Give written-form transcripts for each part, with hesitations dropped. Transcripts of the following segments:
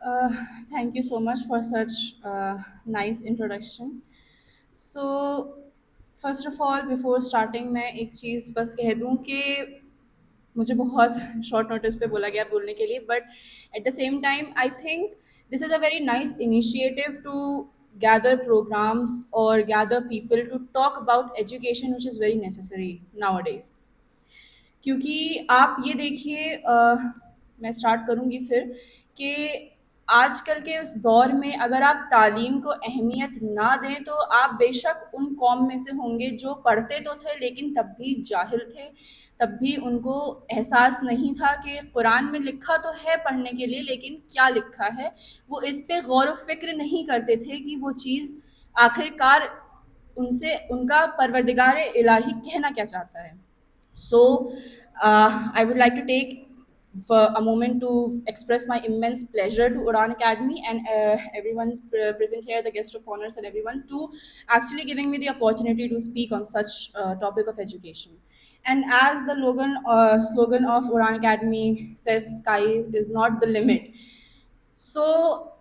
Uh, Thank you so much for such nice introduction. So, first of all, before starting, मैं एक चीज़ बस कह दूँ कि मुझे बहुत शॉर्ट नोटिस पे बोला गया बोलने के लिए, but at the same time I think this is a very nice initiative to gather programs or gather people to talk about education, which is very necessary nowadays. क्योंकि आप ये देखिए, मैं स्टार्ट करूँगी फिर कि आजकल के उस दौर में अगर आप तालीम को अहमियत ना दें तो आप बेशक उन कौम में से होंगे जो पढ़ते तो थे लेकिन तब भी जाहिल थे, तब भी उनको एहसास नहीं था कि कुरान में लिखा तो है पढ़ने के लिए लेकिन क्या लिखा है, वो इस पे गौर व फिक्र नहीं करते थे कि वो चीज़ आखिरकार उनसे उनका परवरदिगार इलाही कहना क्या चाहता है. So, I would like to take for a moment to express my immense pleasure to Udan Academy and everyone's present here, the guest of honors and everyone, to actually giving me the opportunity to speak on such topic of education. And as the slogan of Udan Academy says, sky is not the limit. सो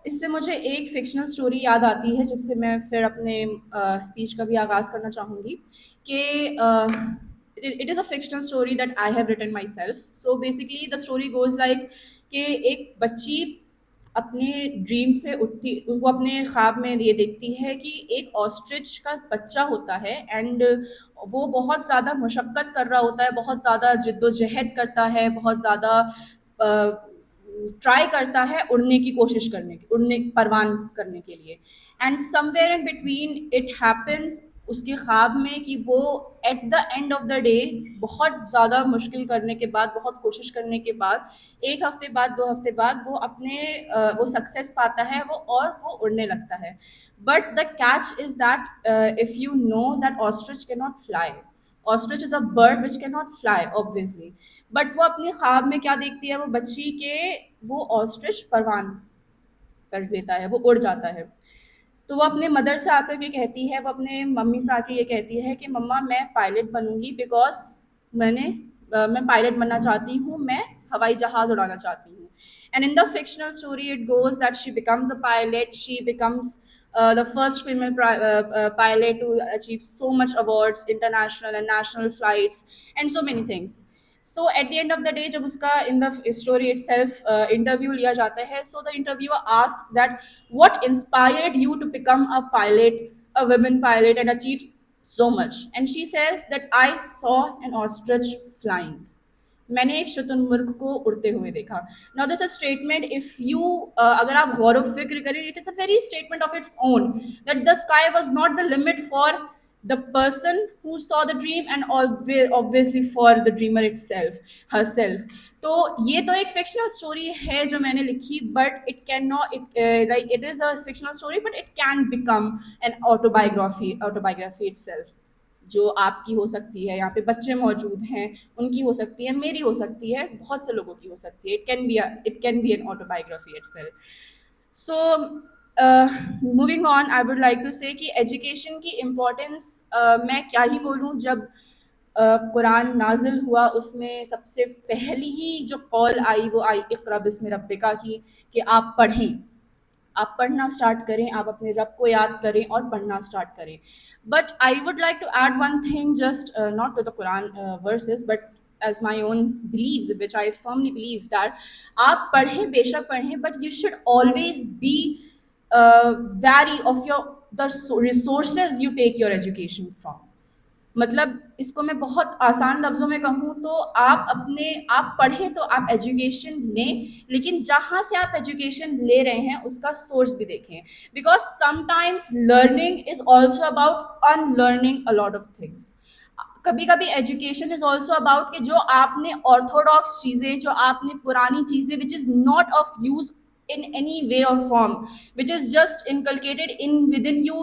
इससे मुझे एक fictional story याद आती है जिससे मैं फिर अपने स्पीच का भी आगाज़ करना चाहूँगी कि it is a fictional story that I have written myself. So basically the story goes like कि एक बच्ची अपने ड्रीम से उठती, वो अपने ख्वाब में ये देखती है कि एक ऑस्ट्रिच का बच्चा होता है एंड वो बहुत ज़्यादा मशक्क़त कर रहा होता है, बहुत ज़्यादा जिद्दोजहद करता है, बहुत ज़्यादा ट्राई करता है उड़ने की कोशिश करने की, उड़ने परवान करने के लिए. And somewhere in between it happens उसके ख्वाब में कि वो at the end of the day बहुत ज़्यादा मुश्किल करने के बाद, बहुत कोशिश करने के बाद, एक हफ्ते बाद, 2 हफ्ते बाद वो अपने वो सक्सेस पाता है, वो और वो उड़ने लगता है. But the catch is that if you know that ostrich can not fly. Ostrich is a bird which can not fly obviously. But वो अपने ख्वाब में क्या देखती है वो बच्ची के, वो ऑस्ट्रिच परवान कर देता है, वो उड़ जाता है. तो वो अपने मदर से आकर के कहती है, वो अपने मम्मी से आके ये कहती है कि मम्मा मैं पायलट बनूंगी बिकॉज मैं पायलट बनना चाहती हूँ, मैं हवाई जहाज़ उड़ाना चाहती हूँ. And in the fictional story it goes that she becomes a pilot, she becomes the first female pilot to achieve so much awards, international and national flights, and so many things. So at the end of the day जब उसका in the story it self interview लिया जाता है, so the interviewer ask that what inspired you to become a pilot, a women pilot, and achieve so much? And she says that I saw an ostrich flying. मैंने एक शुतुरमुर्ग को उड़ते हुए देखा. Now this a statement, if you अगर आप गौर व फिक्र करें, it is a very statement of its own that the sky was not the limit for the person who saw the dream and obviously for the dreamer itself herself. तो ये तो एक fictional story है जो मैंने लिखी, but it can not, it like it is a fictional story but it can become an autobiography itself, जो आपकी हो सकती है. यहाँ पे बच्चे मौजूद हैं, उनकी हो सकती है, मेरी हो सकती है, बहुत से लोगों की हो सकती है. It can be an autobiography itself. So moving on, I would like to say कि एजुकेशन की इम्पोर्टेंस मैं क्या ही बोलूँ. जब कुरान नाजिल हुआ उसमें सबसे पहली ही जो कॉल आई वो आई इक़रा बिस्मि रब्बिका की, कि आप पढ़ें, आप पढ़ना स्टार्ट करें, आप अपने रब को याद करें और पढ़ना स्टार्ट करें. But I would like to add one thing, just not to the Quran verses but as my own beliefs, which I firmly believe that आप पढ़ें, बेशक पढ़ें, but you should always be wary of your the resources you take your education from. मतलब इसको मैं बहुत आसान लफ्ज़ों में कहूँ तो आप पढ़ें तो आप एजुकेशन लें, लेकिन जहाँ से आप एजुकेशन ले रहे हैं उसका सोर्स भी देखें. Because sometimes learning is also about unlearning a lot of things. कभी कभी एजुकेशन इज़ ऑल्सो अबाउट कि जो आपने ऑर्थोडॉक्स चीज़ें, जो आपने पुरानी चीज़ें which is not of use in any way or form, which is just inculcated in within you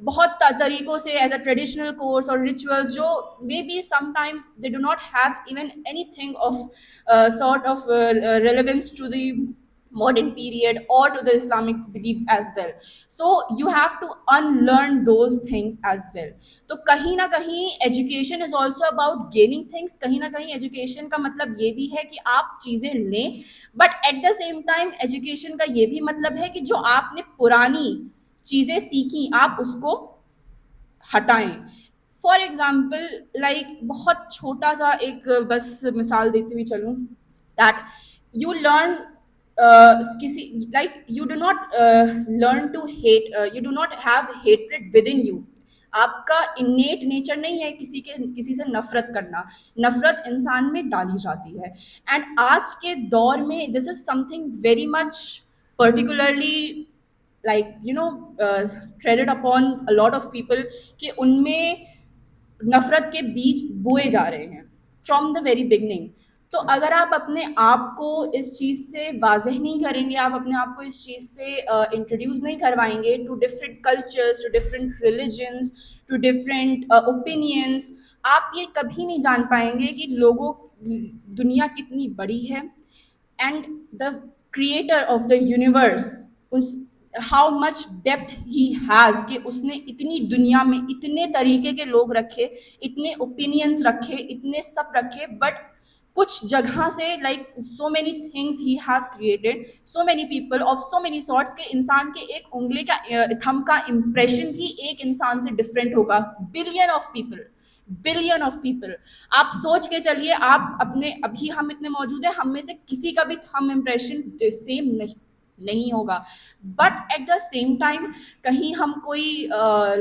बहुत तरीकों से एज अ ट्रेडिशनल कोर्स और रिचुअल्स, जो maybe sometimes they do not have even anything of sort of relevance to the modern period or to the Islamic beliefs as well. So you have to unlearn those things as well. तो कहीं ना कहीं education is also about gaining things. कहीं ना कहीं education का मतलब ये भी है कि आप चीज़ें लें, but at the same time education का ये भी मतलब है कि जो आपने पुरानी चीज़ें सीखी आप उसको हटाएं. फॉर एग्जाम्पल लाइक बहुत छोटा सा एक बस मिसाल देती हुई चलूँ, दैट यू लर्न किसी like you do not learn to hate, you do not have hatred within you. आपका इनेट नेचर नहीं है किसी से नफरत करना. नफरत इंसान में डाली जाती है. एंड आज के दौर में this is something very much particularly like you know treaded upon a lot of people कि उनमें नफरत के बीज बोए जा रहे हैं फ्रॉम द वेरी बिगनिंग. तो अगर आप अपने आप को इस चीज़ से वाजह नहीं करेंगे, आप अपने आप को इस चीज़ से इंट्रोड्यूस नहीं करवाएंगे to different cultures, to different religions, to different opinions, आप ये कभी नहीं जान पाएंगे कि लोगों दुनिया कितनी बड़ी है and the creator of the universe उस how much depth he has कि उसने इतनी दुनिया में इतने तरीके के लोग रखे, इतने ओपिनियंस रखे, इतने सब रखे, बट कुछ जगह से like so many things he has created, so many people of so many sorts के इंसान के एक उंगली का थंब का इम्प्रेशन ही एक इंसान से डिफरेंट होगा. Billion of people, billion of people. आप सोच के चलिए, आप अपने अभी हम इतने मौजूद हैं, हम में से किसी का भी थंब इम्प्रेशन सेम नहीं होगा. But at the same time कहीं हम कोई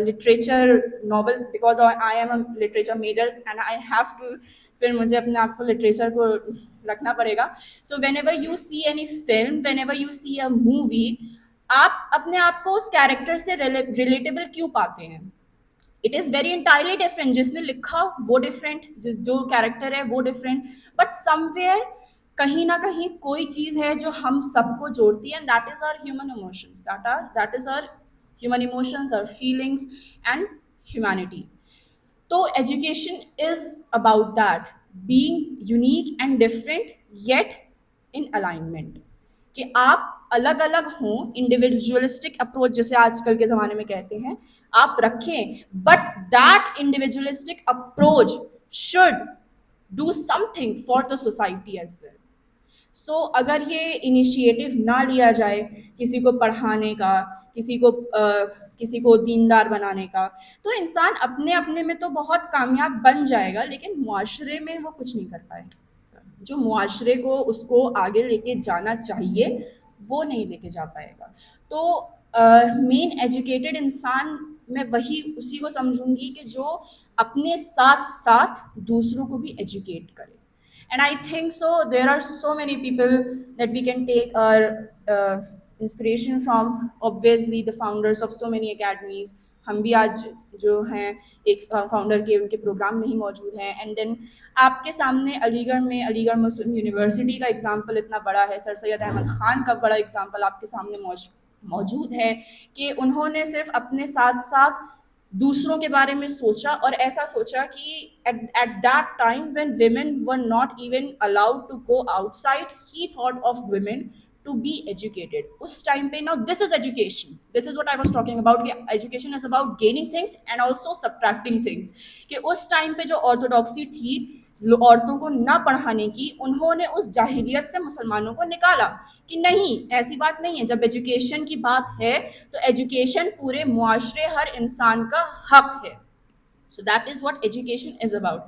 literature novels, because I am a literature major and I have to, फिर मुझे अपने आप को लिटरेचर को रखना पड़ेगा. So whenever you see any film, whenever you see a movie, आप अपने आप को उस कैरेक्टर से रिलेटेबल क्यों पाते हैं? It is very entirely different. जिसने लिखा वो डिफरेंट, जो कैरेक्टर है वो डिफरेंट, बट समवेयर कहीं ना कहीं कोई चीज़ है जो हम सबको जोड़ती है, and that is our human emotions, that is our human emotions, our feelings and humanity. तो education is about that, being unique and different yet in alignment. कि आप अलग अलग हों, इंडिविजुअलिस्टिक अप्रोच जिसे आजकल के ज़माने में कहते हैं, आप रखें, but that individualistic approach should do something for the society as well. So अगर ये इनिशिएटिव ना लिया जाए किसी को पढ़ाने का, किसी को दीनदार बनाने का, तो इंसान अपने अपने में तो बहुत कामयाब बन जाएगा, लेकिन मुआशरे में वो कुछ नहीं कर पाएगा. जो मुआशरे को उसको आगे लेके जाना चाहिए वो नहीं लेके जा पाएगा. तो मेन एजुकेटेड इंसान मैं वही उसी को समझूंगी कि जो अपने साथ साथ दूसरों को भी एजुकेट करे. And I think so there are so many people that we can take our inspiration from. Obviously the founders of so many academies, हम भी आज जो हैं एक फाउंडर के उनके प्रोग्राम में ही मौजूद हैं. एंड देन आपके सामने अलीगढ़ में अलीगढ़ मुस्लिम यूनिवर्सिटी का एग्जाम्पल इतना बड़ा है, सर सैयद अहमद ख़ान का बड़ा एग्जाम्पल आपके सामने मौजूद है कि उन्होंने सिर्फ अपने साथ साथ दूसरों के बारे में सोचा, और ऐसा सोचा कि at that time when women were not even allowed to go outside, he thought of women to be educated. उस टाइम पे, now this is education, this is what I was talking about कि education is about gaining things and also subtracting things. कि उस time पे जो orthodoxy थी औरतों को ना पढ़ाने की, उन्होंने उस जाहिलियत से मुसलमानों को निकाला कि नहीं, ऐसी बात नहीं है. जब एजुकेशन की बात है तो एजुकेशन पूरे मुआशरे हर इंसान का हक है. So that is what education is about.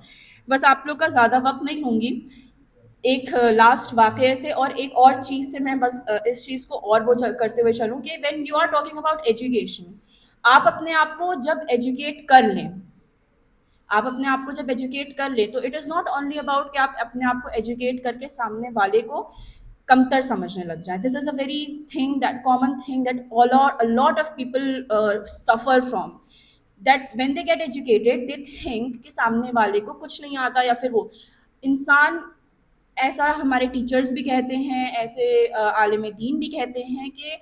बस आप लोग का ज़्यादा वक्त नहीं लूँगी. एक लास्ट वाक़ये से और एक और चीज़ से मैं बस इस चीज़ को और वो करते हुए चलूँ कि when you are talking about education, आप अपने आप को जब एजुकेट कर लें, आप अपने आप को जब एजुकेट कर ले, तो it is not only about कि आप अपने आप को एजुकेट करके सामने वाले को कमतर समझने लग जाएं. This is a very thing, that common thing that a lot of people suffer from, that when they get educated they think कि सामने वाले को कुछ नहीं आता, या फिर वो इंसान, ऐसा हमारे टीचर्स भी कहते हैं, ऐसे आलिम दीन भी कहते हैं कि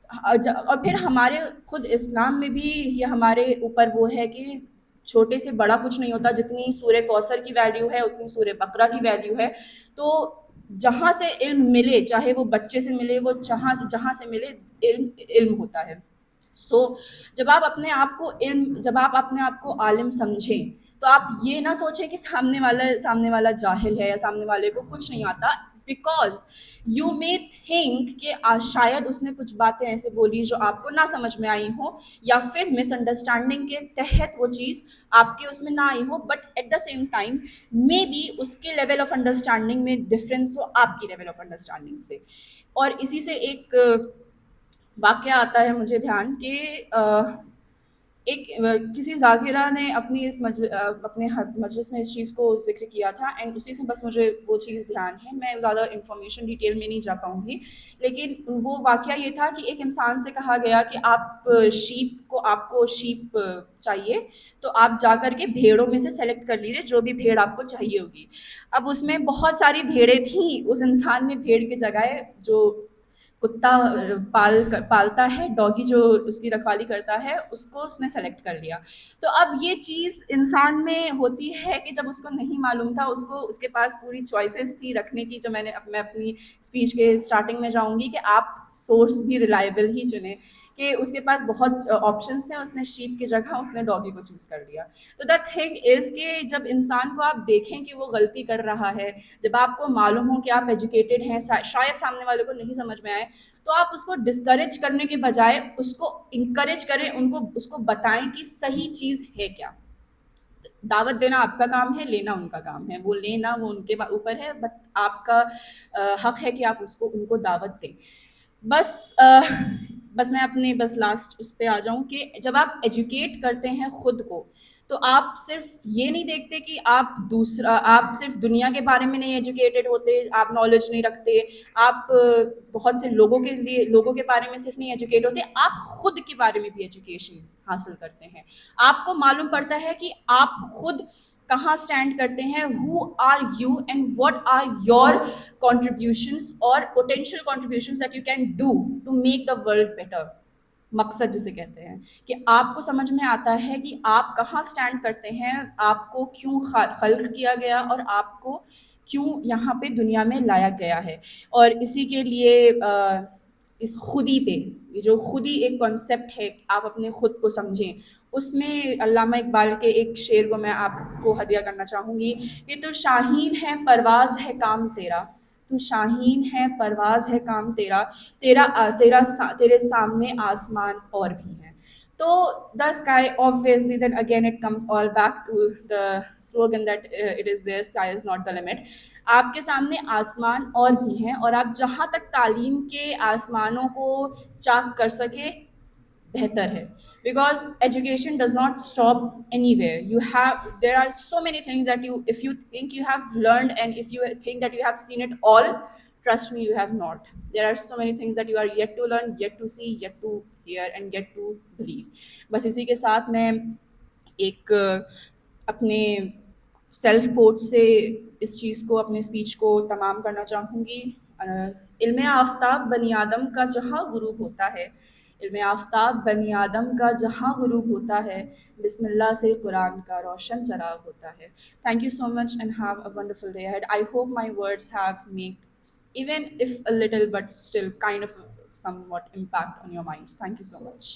और फिर हमारे खुद इस्लाम में भी ये हमारे ऊपर वो है कि छोटे से बड़ा कुछ नहीं होता. जितनी सूरह कौसर की वैल्यू है उतनी सूरह बकरा की वैल्यू है. तो जहाँ से इल्म मिले, चाहे वो बच्चे से मिले, वो जहाँ से मिले, इल्म इल्म होता है। सो जब आप अपने आप को आलिम समझें, तो आप ये ना सोचें कि सामने वाला जाहिल है या सामने वाले को कुछ नहीं आता, बिकॉज यू मे थिंक कि शायद उसने कुछ बातें ऐसे बोली जो आपको ना समझ में आई हो, या फिर मिसअंडरस्टैंडिंग के तहत वो चीज़ आपके उसमें ना आई हो, but at the same time may be उसके लेवल ऑफ अंडरस्टैंडिंग में डिफरेंस हो आपकी लेवल ऑफ अंडरस्टैंडिंग से। और इसी से एक वाक़या आता है मुझे ध्यान कि किसी ज़ाकिरा ने अपने मजलिस में इस चीज़ को ज़िक्र किया था, एंड उसी से बस मुझे वो चीज़ ध्यान है। मैं ज़्यादा इन्फॉर्मेशन डिटेल में नहीं जा पाऊँगी, लेकिन वो वाक़या ये था कि एक इंसान से कहा गया कि आपको शीप चाहिए, तो आप जा कर के भेड़ों में से सेलेक्ट कर लीजिए जो भी भेड़ आपको चाहिए होगी। अब उसमें बहुत सारी भेड़ें थीं, उस इंसान ने भेड़ की जगह जो कुत्ता पालता है, डॉगी जो उसकी रखवाली करता है, उसको उसने सेलेक्ट कर लिया। तो अब ये चीज़ इंसान में होती है कि जब उसको नहीं मालूम था, उसके पास पूरी चॉइसेस थी रखने की, जो मैं अपनी स्पीच के स्टार्टिंग में जाऊँगी कि आप सोर्स भी रिलायबल ही चुनें, कि उसके पास बहुत ऑप्शंस थे, उसने शीप की जगह उसने डॉगी को चूज़ कर लिया। तो द थिंग इज़ कि जब इंसान को आप देखें कि वो गलती कर रहा है, जब आपको मालूम हो कि आप एजुकेटेड हैं, शायद सामने वाले को नहीं समझ में आए, तो आप उसको डिस्करेज करने के बजाय उसको इंकरेज करें, उसको बताएं कि सही चीज़ है क्या। दावत देना आपका काम है, लेना उनका काम है। वो लेना वो उनके ऊपर है, बट आपका हक है कि आप उसको उनको दावत दें। बस बस मैं अपने बस लास्ट उस पे आ जाऊँ कि जब आप एजुकेट करते हैं खुद को, तो आप सिर्फ ये नहीं देखते कि आप सिर्फ दुनिया के बारे में नहीं एजुकेटेड होते, आप नॉलेज नहीं रखते, आप बहुत से लोगों के बारे में सिर्फ नहीं एजुकेट होते, आप खुद के बारे में भी एजुकेशन हासिल करते हैं। आपको मालूम पड़ता है कि आप खुद कहाँ स्टैंड करते हैं, who are you and what are your contributions or potential contributions that you can do to make the world better। मकसद जिसे कहते हैं कि आपको समझ में आता है कि आप कहाँ स्टैंड करते हैं, आपको क्यों खल्क किया गया और आपको क्यों यहाँ पे दुनिया में लाया गया है। और इसी के लिए इस खुदी पे, ये जो खुदी एक कॉन्सेप्ट है, आप अपने खुद को समझें, उसमें अल्लामा इकबाल के एक शेर को मैं आपको हदिया करना चाहूँगी कि तो शाहीन है परवाज़ है काम तेरा, तू शाहीन है परवाज़ है काम तेरा, तेरे सामने आसमान और भी हैं। तो the sky obviously, then again it comes all back to the slogan that it is there, sky is not the limit. आपके सामने आसमान और भी हैं, और आप जहाँ तक तालीम के आसमानों को चाक कर सके बेहतर है, because education does not stop anywhere. There are so many things that you, if you think you have learn and if you think that you have seen it all, trust me, you have not. There are so many things that you are yet to learn, yet to see, yet to hear and yet to believe। बस इसी के साथ मैं एक अपने self coat से इस चीज़ को, अपने स्पीच को तमाम करना चाहूँगी। इल्म आफ्ताब बनी आदम का जहाँ गुरूब होता है, इल्म आफ्ताब बनी आदम का जहाँ गुरूब होता है, बिस्मिल्लाह से कुरान का रोशन चराग होता है। Thank you so much and have a wonderful day ahead. I hope my words have made, even if a little, but still kind of somewhat impact on your minds। Thank you so much।